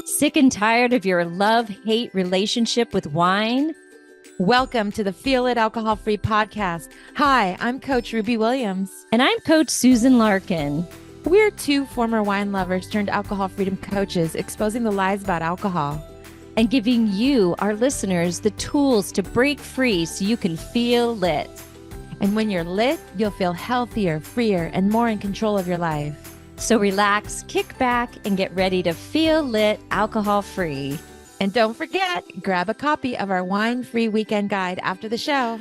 Sick and tired of your love-hate relationship with wine? Welcome to the Feel It Alcohol Free podcast. Hi, I'm Coach Ruby Williams. And I'm Coach Susan Larkin. We're two former wine lovers turned alcohol freedom coaches, exposing the lies about alcohol and giving you, our listeners, the tools to break free so you can feel lit. And when you're lit, you'll feel healthier, freer, and more in control of your life. So relax, kick back, and get ready to feel lit alcohol-free. And don't forget, grab a copy of our wine-free weekend guide after the show.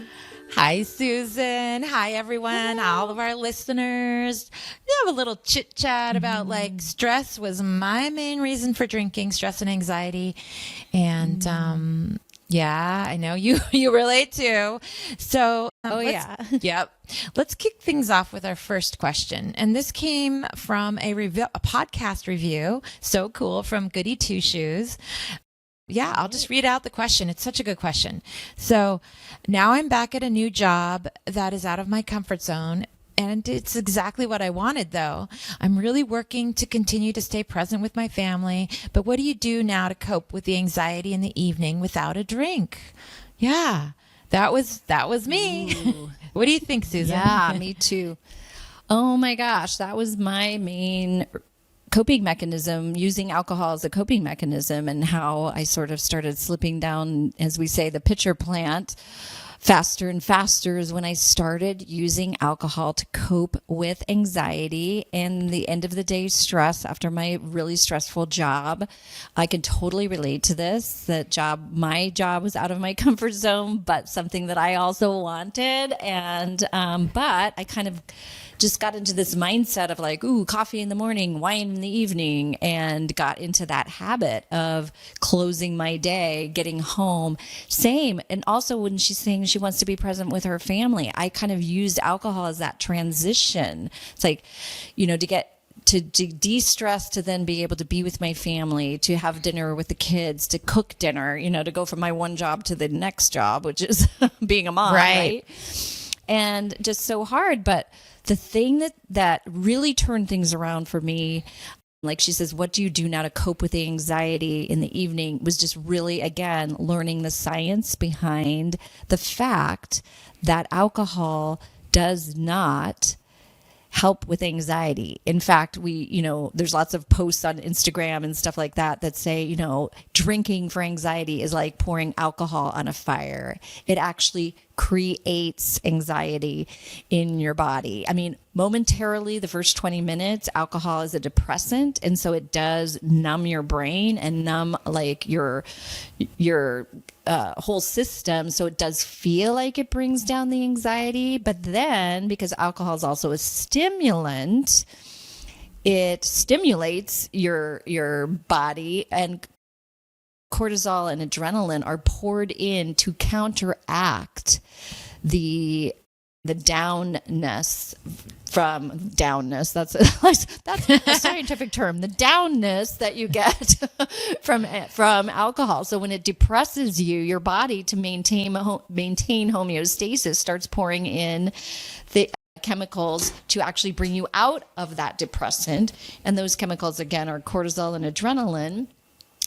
Hi, Susan. Hi, everyone. All of our listeners. We have a little chit chat about stress was my main reason for drinking, stress and anxiety. And, yeah, I know you relate too. So, Yep. Let's kick things off with our first question. And this came from a podcast review. So cool, from Goody Two Shoes. Yeah, I'll just read out the question. It's such a good question. So now I'm back at a new job that is out of my comfort zone. And it's exactly what I wanted, though. I'm really working to continue to stay present with my family. But what do you do now to cope with the anxiety in the evening without a drink? Yeah, that was me. What do you think, Susan? Yeah, me too. Oh my gosh, that was my main coping mechanism, using alcohol as a coping mechanism, and how I sort of started slipping down, as we say, the pitcher plant faster and faster is when I started using alcohol to cope with anxiety and the end of the day stress after my really stressful job. I can totally relate to this. My job was out of my comfort zone, but something that I also wanted. And, but I kind of just got into this mindset of like, ooh, coffee in the morning, wine in the evening, and got into that habit of closing my day, getting home. Same. And also when she's saying she wants to be present with her family, I kind of used alcohol as that transition. It's like, to de-stress, to then be able to be with my family, to have dinner with the kids, to cook dinner, to go from my one job to the next job, which is being a mom, right? And just so hard. But the thing that really turned things around for me, like she says, what do you do now to cope with the anxiety in the evening, was just really, again, learning the science behind the fact that alcohol does not help with anxiety. In fact, there's lots of posts on Instagram and stuff like that say, drinking for anxiety is like pouring alcohol on a fire. It actually creates anxiety in your body. I mean, momentarily, the first 20 minutes, alcohol is a depressant. And so it does numb your brain and numb like your whole system. So it does feel like it brings down the anxiety. But then, because alcohol is also a stimulant, it stimulates your body, and cortisol and adrenaline are poured in to counteract the downness from downness. That's a scientific term. The downness that you get from alcohol. So when it depresses you, your body, to maintain homeostasis, starts pouring in the chemicals to actually bring you out of that depressant. And those chemicals, again, are cortisol and adrenaline.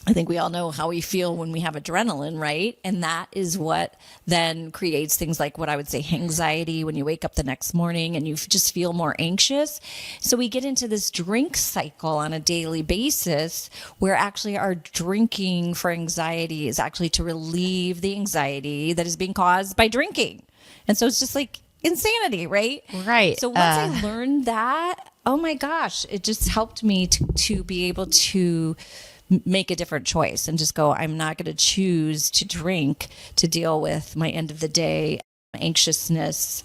I think we all know how we feel when we have adrenaline, right? And that is what then creates things like what I would say anxiety when you wake up the next morning and you just feel more anxious. So we get into this drink cycle on a daily basis where actually our drinking for anxiety is actually to relieve the anxiety that is being caused by drinking. And so it's just like insanity, right? Right. So once I learned that, oh my gosh, it just helped me to be able to make a different choice and just go, I'm not going to choose to drink to deal with my end of the day anxiousness.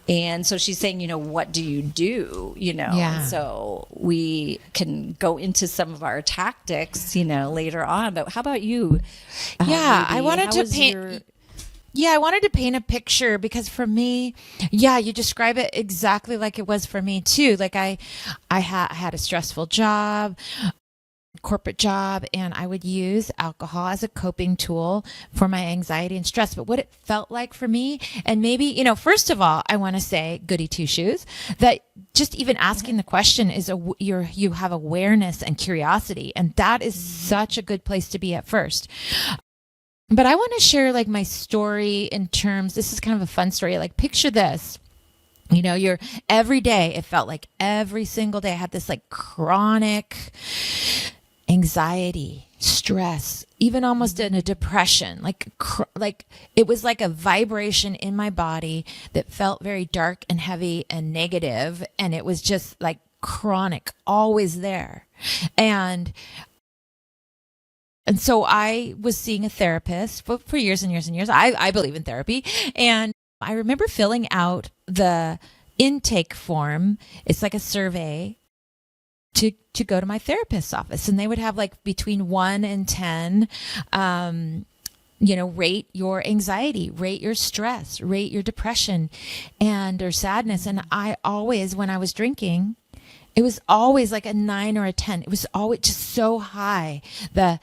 And so she's saying, what do you do? Yeah. So we can go into some of our tactics, later on. But how about you? Yeah, Ruby? I wanted to paint. Yeah, I wanted to paint a picture because for me, you describe it exactly like it was for me too. Like I had a stressful job. corporate job, and I would use alcohol as a coping tool for my anxiety and stress. But what it felt like for me, and maybe, first of all, I want to say, goody two shoes, that just even asking the question is you have awareness and curiosity, and that is such a good place to be at first. But I want to share like my story in terms, this is kind of a fun story. Like picture this. You're every day, it felt like every single day I had this like chronic anxiety, stress, even almost in a depression, like it was like a vibration in my body that felt very dark and heavy and negative. And it was just like chronic, always there. And so I was seeing a therapist for years and years and years. I believe in therapy. And I remember filling out the intake form. It's like a survey to go to my therapist's office. And they would have like between 1 and 10, rate your anxiety, rate your stress, rate your depression or sadness. And I always, when I was drinking, it was always like a 9 or a 10. It was always just so high. That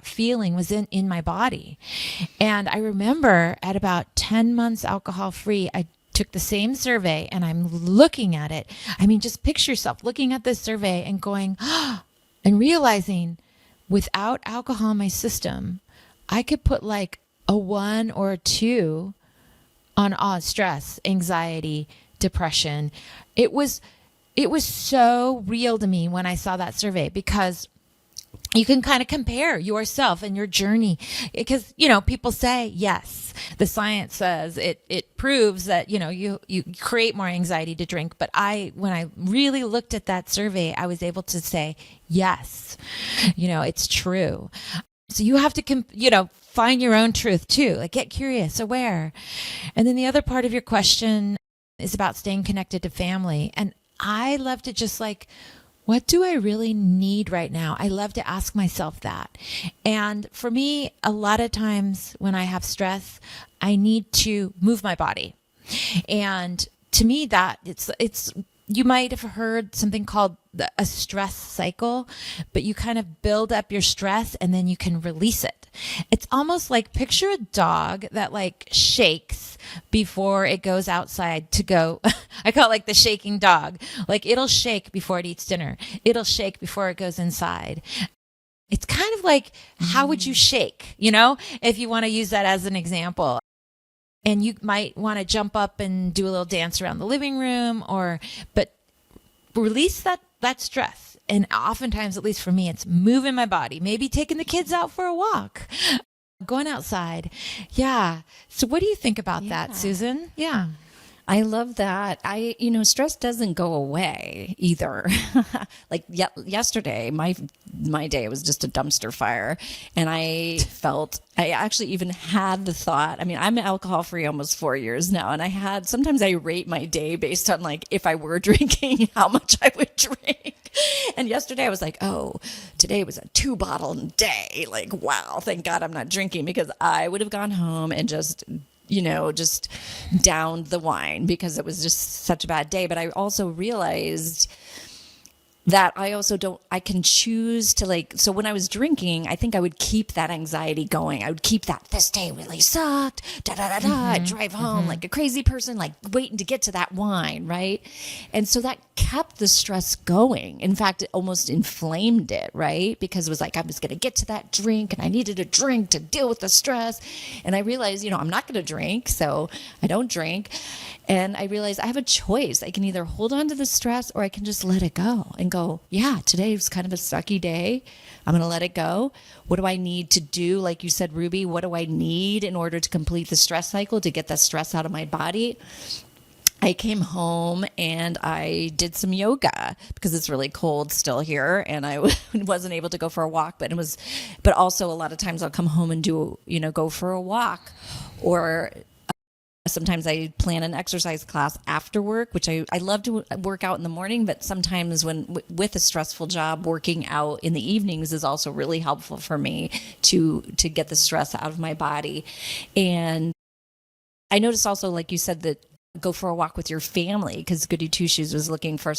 feeling was in my body. And I remember at about 10 months alcohol free, I took the same survey and I'm looking at it. I mean, just picture yourself looking at this survey and going, and realizing without alcohol in my system, I could put like a 1 or a 2 on stress, anxiety, depression. It was so real to me when I saw that survey, because you can kind of compare yourself and your journey, because, people say, yes, the science says it proves that, you create more anxiety to drink. But when I really looked at that survey, I was able to say, yes, it's true. So you have to, find your own truth too, like get curious, aware. And then the other part of your question is about staying connected to family. And I love to just like, what do I really need right now? I love to ask myself that. And for me, a lot of times when I have stress, I need to move my body. And to me, that it's you might have heard something called a stress cycle, but you kind of build up your stress and then you can release it. It's almost like, picture a dog that like shakes before it goes outside to go. I call it like the shaking dog. Like it'll shake before it eats dinner. It'll shake before it goes inside. It's kind of like, how would you shake, if you want to use that as an example? And you might want to jump up and do a little dance around the living room, but release that stress. And oftentimes, at least for me, it's moving my body, maybe taking the kids out for a walk, going outside. Yeah. So what do you think about that, Susan? Yeah. I love that. Stress doesn't go away either. Like yesterday, my day was just a dumpster fire. And I actually even had the thought, I'm alcohol free almost 4 years now. And sometimes I rate my day based on like, if I were drinking, how much I would drink. And yesterday I was like, oh, today was a 2-bottle day. Like, wow, thank God I'm not drinking, because I would have gone home and just downed the wine because it was just such a bad day. But I also realized that I can choose to so when I was drinking, I think I would keep that anxiety going. I would keep this day really sucked, I'd drive home like a crazy person, like waiting to get to that wine, right? And so that kept the stress going. In fact, it almost inflamed it, right? Because it was like, I was going to get to that drink and I needed a drink to deal with the stress. And I realized, I'm not going to drink, so I don't drink. And I realized I have a choice. I can either hold on to the stress or I can just let it go and go, yeah, today was kind of a sucky day. I'm going to let it go. What do I need to do? Like you said, Ruby, what do I need in order to complete the stress cycle, to get that stress out of my body? I came home and I did some yoga because it's really cold still here, and I wasn't able to go for a walk, but also a lot of times I'll come home and go for a walk, or sometimes I plan an exercise class after work, which I love to work out in the morning, but sometimes with a stressful job, working out in the evenings is also really helpful for me to get the stress out of my body. And I noticed also, like you said, that go for a walk with your family, because Goody Two Shoes was looking for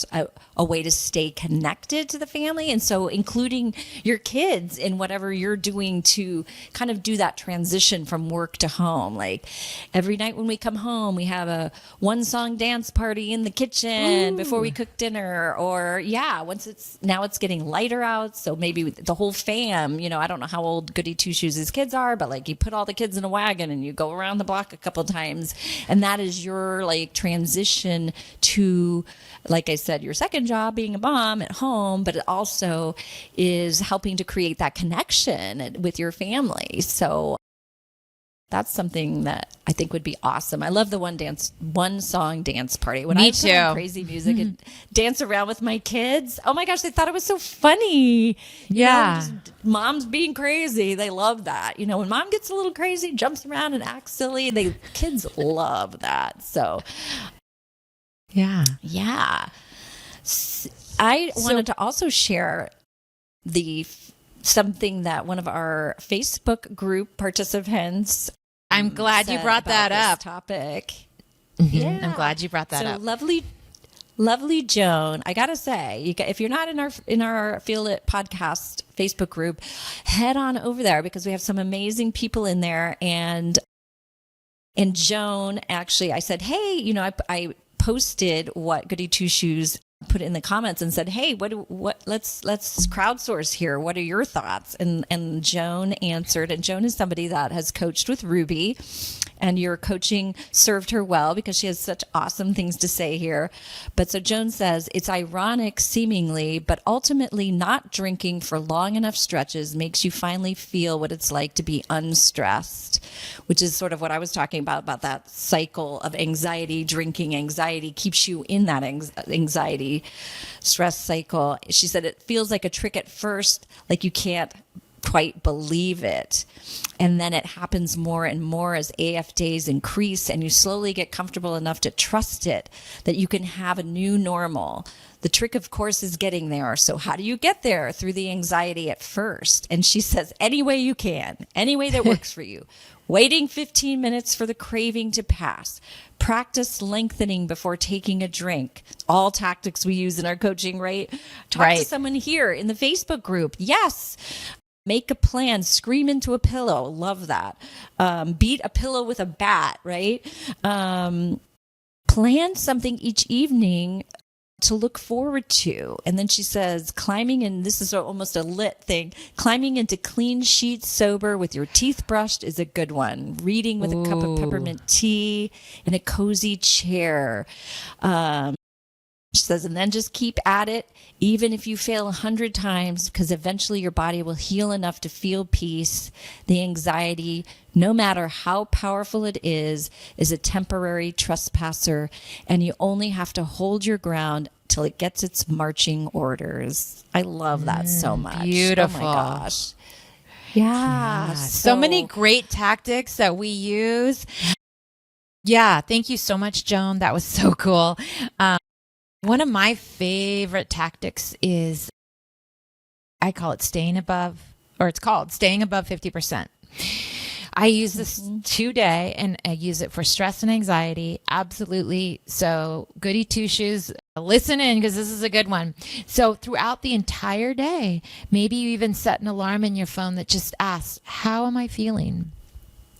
a way to stay connected to the family. And so including your kids in whatever you're doing to kind of do that transition from work to home. Like every night when we come home, we have a 1-song dance party in the kitchen before we cook dinner. Or now it's getting lighter out. So maybe the whole fam, I don't know how old Goody Two Shoes' kids are, but like you put all the kids in a wagon and you go around the block a couple times. And that is your like transition to, like I said, your second job, being a mom at home, but it also is helping to create that connection with your family. So that's something that I think would be awesome. I love the 1-song dance party. When Me I put on too. crazy music and dance around with my kids, oh my gosh, they thought it was so funny. Yeah. Just mom's being crazy. They love that. When mom gets a little crazy, jumps around and acts silly, kids love that. So Yeah. yeah. I wanted to also share something that one of our Facebook group participants I'm glad you said brought about that this up. topic. Yeah. I'm glad you brought that So up. lovely Joan. I gotta say, if you're not in our Feel It podcast Facebook group, head on over there, because we have some amazing people in there. And Joan, actually, I said, hey, I posted what Goody Two Shoes put in the comments and said, hey, let's crowdsource here. What are your thoughts? And Joan answered, and Joan is somebody that has coached with Ruby, and your coaching served her well because she has such awesome things to say here. But so Joan says, it's ironic seemingly, but ultimately not drinking for long enough stretches makes you finally feel what it's like to be unstressed, which is sort of what I was talking about that cycle of anxiety. Drinking anxiety keeps you in that anxiety stress cycle. She said it feels like a trick at first, like you can't quite believe it. And then it happens more and more as AF days increase, and you slowly get comfortable enough to trust it, that you can have a new normal. The trick, of course, is getting there. So how do you get there? Through the anxiety at first. And she says, any way you can, any way that works for you. Waiting 15 minutes for the craving to pass. Practice lengthening before taking a drink. All tactics we use in our coaching, right? Talk to someone here in the Facebook group. Yes. Make a plan. Scream into a pillow. Love that. Beat a pillow with a bat, right? Plan something each evening to look forward to. And then she says, climbing in, this is almost a lit thing, climbing into clean sheets sober with your teeth brushed is a good one. Reading with a cup of peppermint tea in a cozy chair. She says, and then just keep at it, even if you fail 100 times, because eventually your body will heal enough to feel peace. The anxiety, no matter how powerful it is a temporary trespasser, and you only have to hold your ground till it gets its marching orders. I love that so much. Beautiful. Oh my gosh. Yeah. So many great tactics that we use. Yeah. Thank you so much, Joan. That was so cool. One of my favorite tactics is, I call it staying above 50%. I use this today, and I use it for stress and anxiety. Absolutely. So Goody Two Shoes, listen in, because this is a good one. So throughout the entire day, maybe you even set an alarm in your phone that just asks, how am I feeling?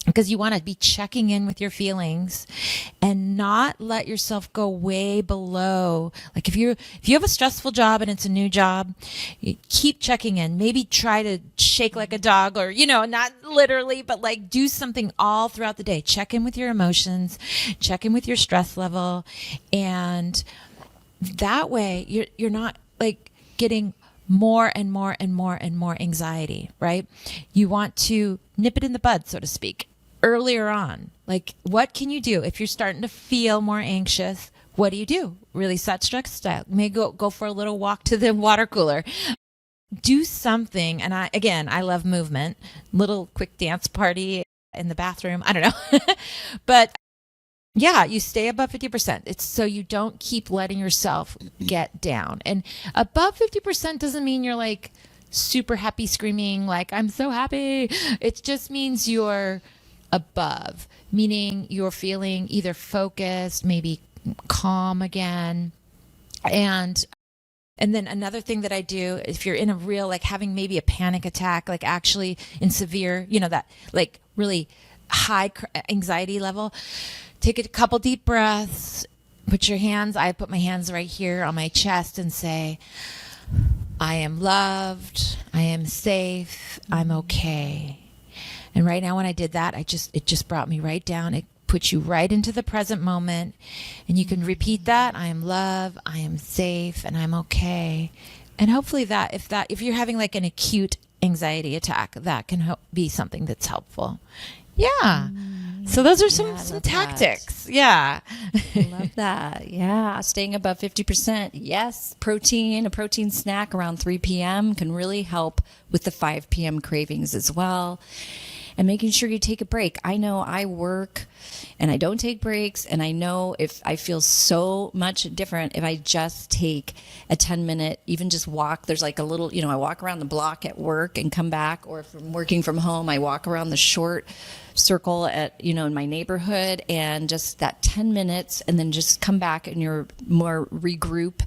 Because you want to be checking in with your feelings and not let yourself go way below. Like if you have a stressful job and it's a new job, you keep checking in. Maybe try to shake like a dog, or, not literally, but like do something all throughout the day. Check in with your emotions, check in with your stress level. And that way you're not like getting more and more and more and more anxiety, right? You want to nip it in the bud, so to speak, earlier on. Like, what can you do if you're starting to feel more anxious? What do? Release that stress style. Maybe go for a little walk to the water cooler. Do something. And I love movement. Little quick dance party in the bathroom. I don't know. But yeah, you stay above 50%. It's so you don't keep letting yourself get down. And above 50% doesn't mean you're like super happy, screaming like, I'm so happy. It just means you're above, meaning you're feeling either focused, maybe calm again. And then another thing that I do, if you're in a real, like having maybe a panic attack, like actually in severe, that like really high anxiety level, take a couple deep breaths, I put my hands right here on my chest and say, I am loved, I am safe, I'm okay. And right now when I did that, it just brought me right down. It puts you right into the present moment. And you can repeat that. I am loved, I am safe, and I'm okay. And hopefully if you're having like an acute anxiety attack, that can be something that's helpful. Yeah. So those are some tactics. That. Yeah. I love that. Yeah. Staying above 50%. Yes. A protein snack around 3 p.m. can really help with the 5 p.m. cravings as well. And making sure you take a break. I know I work and I don't take breaks. And I know if I feel so much different if I just take a 10-minute, even just walk. There's like a little, I walk around the block at work and come back. Or if I'm working from home, I walk around the short circle at, in my neighborhood, and just that 10 minutes and then just come back and you're more regroup.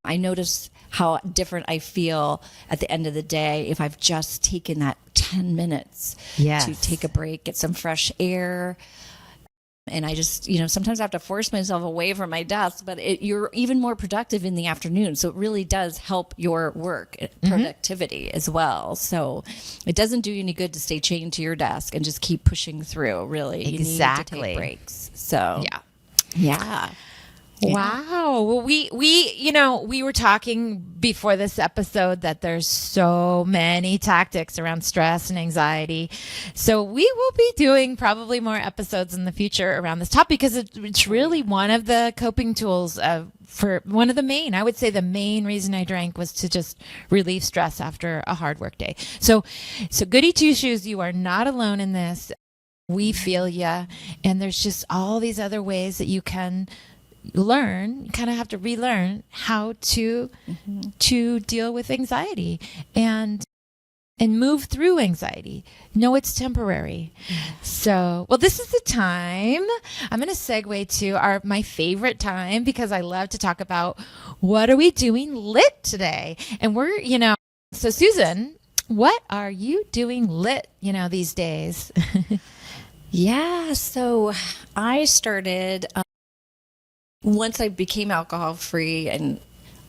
I notice how different I feel at the end of the day if I've just taken that 10 minutes to take a break, get some fresh air. And I just, sometimes I have to force myself away from my desk, but you're even more productive in the afternoon. So it really does help your work productivity as well. So it doesn't do you any good to stay chained to your desk and just keep pushing through, really. Exactly. You need to take breaks. So, yeah. Wow. Well, we were talking before this episode that there's so many tactics around stress and anxiety. So we will be doing probably more episodes in the future around this topic because it's really one of the coping tools for one of the main, I would say the main reason I drank was to just relieve stress after a hard work day. So goody two shoes, you are not alone in this. We feel ya. And there's just all these other ways that you can learn. You kind of have to relearn how to deal with anxiety and move through anxiety. No, it's temporary. So, well, this is the time I'm going to segue to my favorite time, because I love to talk about what are we doing lit today. And we're, so Susan, what are you doing lit, these days? Yeah. So I started, once I became alcohol free, and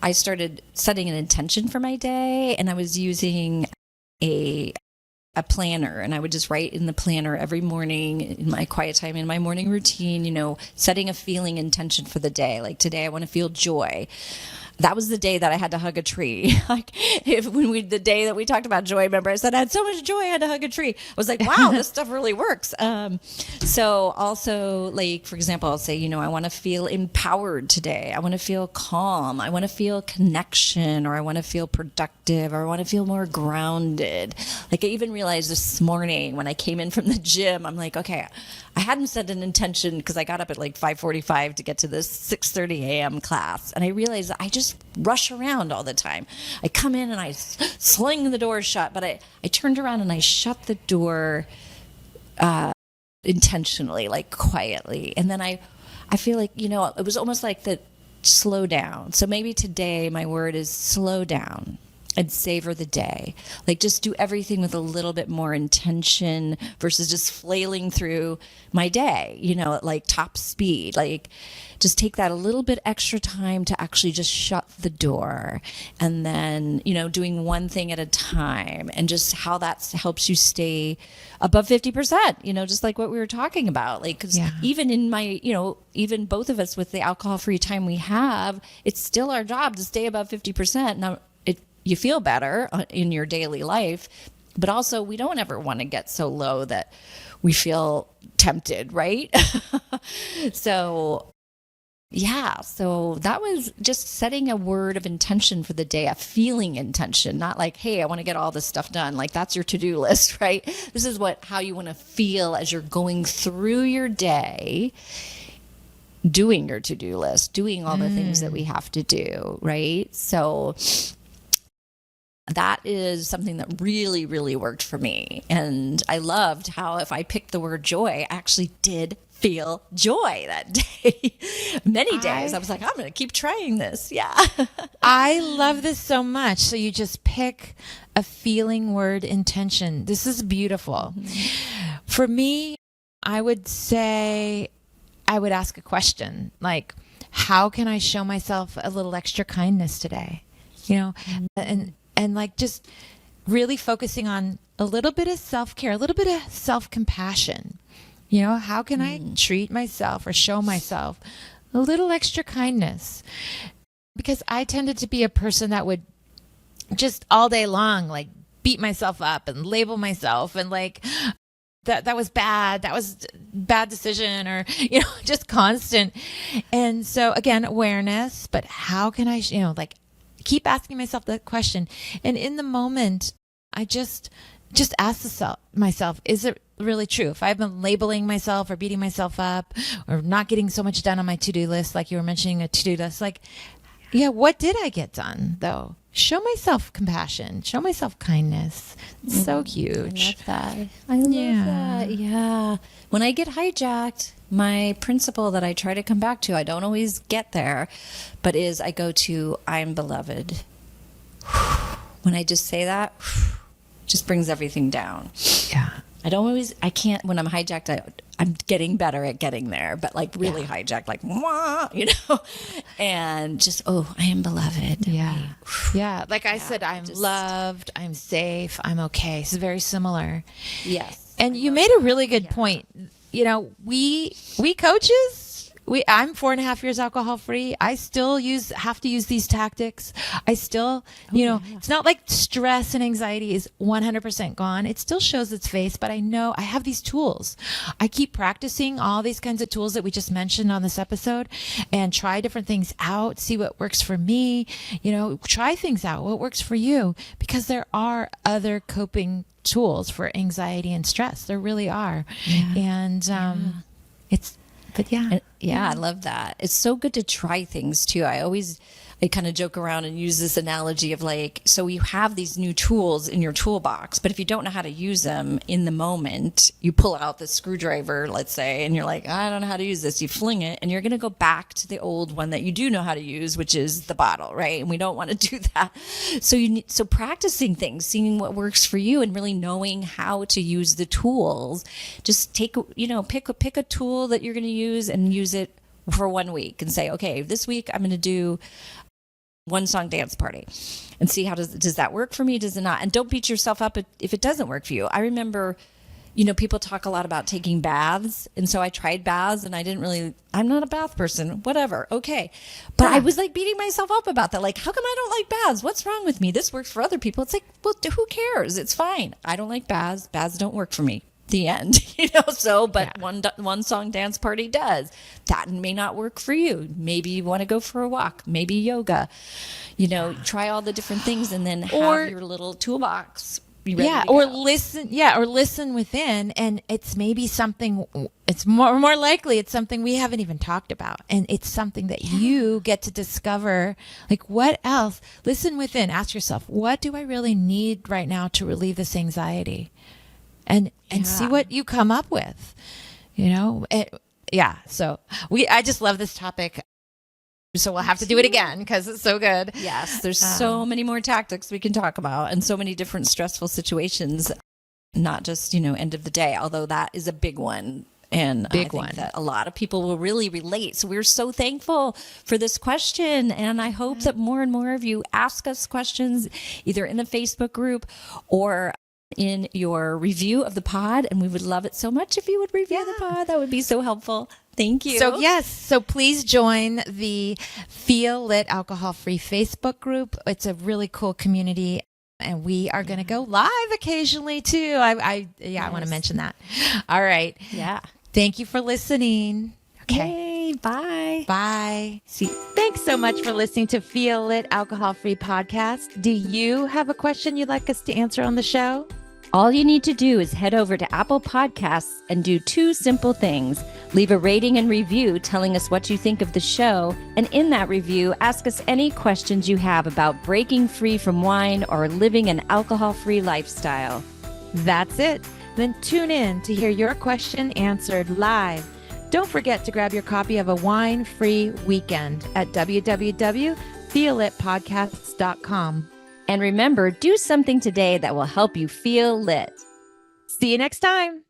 I started setting an intention for my day, and I was using a planner, and I would just write in the planner every morning in my quiet time, in my morning routine, setting a feeling intention for the day. Like today I want to feel joy. That was the day that I had to hug a tree. The day that we talked about joy, remember I said I had so much joy I had to hug a tree. I was like, wow, this stuff really works. So also, like, for example, I'll say, I want to feel empowered today. I want to feel calm. I want to feel connection, or I want to feel productive, or I want to feel more grounded. Like I even realized this morning when I came in from the gym, I'm like, okay, I hadn't set an intention because I got up at like 5:45 to get to this 6:30 a.m. class. And I realized that I just rush around all the time. I come in and I sling the door shut, but I turned around and I shut the door intentionally, like quietly. And then I feel like, it was almost like the slow down. So maybe today my word is slow down and savor the day. Like just do everything with a little bit more intention versus just flailing through my day, at like top speed. Like just take that a little bit extra time to actually just shut the door, and then, doing one thing at a time, and just how that helps you stay above 50%, just like what we were talking about. Like, cause even in my, even both of us with the alcohol free time we have, it's still our job to stay above 50%. Now, you feel better in your daily life, but also we don't ever want to get so low that we feel tempted, right? So that was just setting a word of intention for the day, a feeling intention, not like, hey, I want to get all this stuff done. Like that's your to-do list, right? This is how you want to feel as you're going through your day, doing your to-do list, doing all the things that we have to do, right? So that is something that really, really worked for me. And I loved how if I picked the word joy, I actually did feel joy that day. Many days I was like, I'm going to keep trying this. Yeah. I love this so much. So you just pick a feeling word, intention. This is beautiful. For me, I would say I would ask a question like, how can I show myself a little extra kindness today? You know, and like just really focusing on a little bit of self-care, a little bit of self-compassion. You know, how can I treat myself or show myself a little extra kindness? Because I tended to be a person that would just all day long, like beat myself up and label myself and like, that was bad. That was bad decision, or, you know, just constant. And so again, awareness, but how can I, you know, like keep asking myself that question. And in the moment, I just ask myself, is it really true? If I've been labeling myself or beating myself up or not getting so much done on my to-do list, like you were mentioning a to-do list, like, yeah, what did I get done though? Show myself compassion, show myself kindness. It's so huge. I love that. Yeah. When I get hijacked, my principle that I try to come back to, I don't always get there, but is I go to, I'm beloved. When I just say that, just brings everything down. Yeah. I can't, when I'm hijacked, I'm getting better at getting there, but like really hijacked, like, wah, you know, and just, oh, I am beloved. Yeah. Yeah. Like I said, I'm loved, I'm safe, I'm okay. It's very similar. Yes. And you made a really good point. You know, we coaches, I'm 4.5 years alcohol free. I still have to use these tactics. I still, it's not like stress and anxiety is 100% gone. It still shows its face, but I know I have these tools. I keep practicing all these kinds of tools that we just mentioned on this episode and try different things out, see what works for me, try things out, what works for you, because there are other coping tools for anxiety and stress. There really are. Yeah. And, I love that. It's so good to try things too. I kind of joke around and use this analogy of like, so you have these new tools in your toolbox, but if you don't know how to use them in the moment, you pull out the screwdriver, let's say, and you're like, I don't know how to use this. You fling it and you're going to go back to the old one that you do know how to use, which is the bottle, right? And we don't want to do that. So practicing things, seeing what works for you and really knowing how to use the tools. Just pick a tool that you're going to use and use it for 1 week and say, okay, this week I'm going to do one song dance party and see how does that work for me? Does it not? And don't beat yourself up if it doesn't work for you. I remember, people talk a lot about taking baths. And so I tried baths and I'm not a bath person, whatever. Okay. But I was like beating myself up about that. Like, how come I don't like baths? What's wrong with me? This works for other people. It's like, well, who cares? It's fine. I don't like baths. Baths don't work for me. The end, one song dance party does. That may not work for you. Maybe you want to go for a walk, maybe yoga, try all the different things and then have your little toolbox. Listen within, and it's maybe something, it's more likely it's something we haven't even talked about, and it's something that you get to discover. Like, what else? Listen within, ask yourself, what do I really need right now to relieve this anxiety? And see what you come up with, So I just love this topic. So we'll have to do it again because it's so good. Yes, there's so many more tactics we can talk about and so many different stressful situations, not just, end of the day, although that is a big one. And I think that a lot of people will really relate. So we're so thankful for this question. And I hope that more and more of you ask us questions either in the Facebook group or in your review of the pod, and we would love it so much if you would review the pod. That would be so helpful. Thank you. So please join the Feel Lit Alcohol Free Facebook group. It's a really cool community, and we are going to go live occasionally too. I want to mention that. All right. Yeah. Thank you for listening. Okay. Yay, bye. Bye. Thanks so much for listening to Feel Lit Alcohol Free Podcast. Do you have a question you'd like us to answer on the show? All you need to do is head over to Apple Podcasts and do two simple things. Leave a rating and review telling us what you think of the show, and in that review, ask us any questions you have about breaking free from wine or living an alcohol-free lifestyle. That's it. Then tune in to hear your question answered live. Don't forget to grab your copy of A Wine-Free Weekend at www.feelitpodcasts.com. And remember, do something today that will help you feel lit. See you next time.